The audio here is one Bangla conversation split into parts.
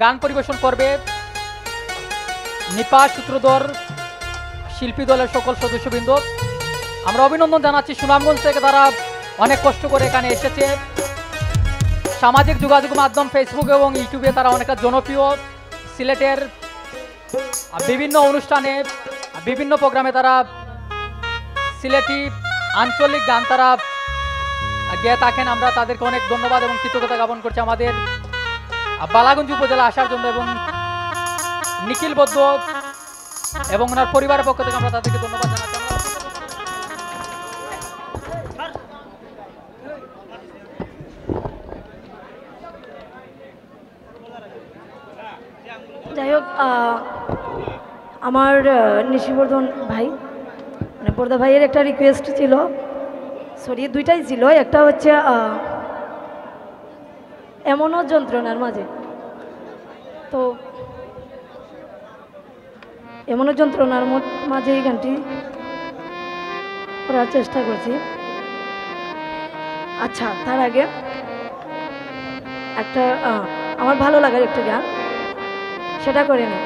গান পরিবেশন করবে নিপা সূত্রধর শিল্পী দলের সকল সদস্যবৃন্দ। আমরা অভিনন্দন জানাচ্ছি সুনামগঞ্জ থেকে, তারা অনেক কষ্ট করে এখানে এসেছে। সামাজিক যোগাযোগ মাধ্যম ফেসবুক এবং ইউটিউবে তারা অনেকটা জনপ্রিয়। সিলেটের বিভিন্ন অনুষ্ঠানে বিভিন্ন প্রোগ্রামে তারা সিলেটি আঞ্চলিক গান তারা গেয়ে থাকেন। আমরা তাদেরকে অনেক ধন্যবাদ এবং কৃতজ্ঞতা জ্ঞাপন করছি আমাদের বালাগঞ্জ উপজেলা আসার জন্য, এবং নিখিল বদ্ধ এবং ওনার পরিবারের পক্ষ থেকে আমরা তাদেরকে ধন্যবাদ জানাচ্ছি। যাই হোক, আমার নিশিবর্ধন ভাই মানে বর্দা ভাইয়ের একটা রিকোয়েস্ট ছিল, সরি দুইটাই ছিল। একটা হচ্ছে এমনও যন্ত্রণার মাঝে, তো এমনও যন্ত্রণার মাঝে এই গানটি করার চেষ্টা করছি। আচ্ছা, তার আগে একটা আমার ভালো লাগার একটা গান, সেটা করে নিই।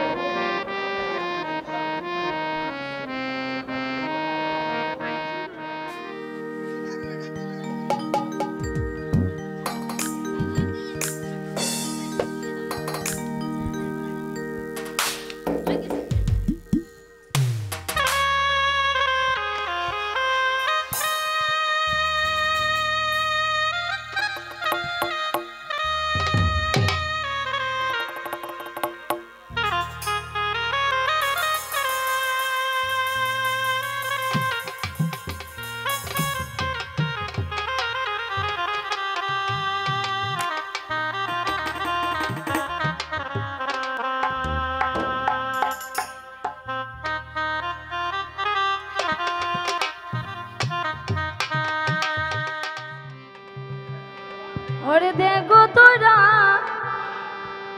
ওরে দেখো তোরা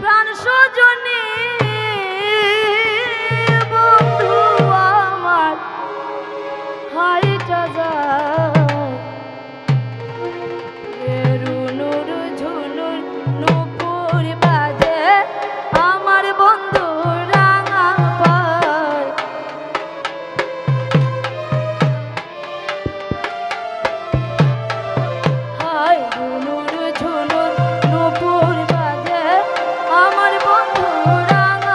প্রাণ সজনী বন্ধু আমার হাইটা যায়, রুনুর ঝুনুর নুপুর বাজে আমার বন্ধু রাঙা পায়। হায় রুনুর ঝুনুর নুপুর বাজে আমার বন্ধু রাঙা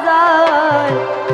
যায়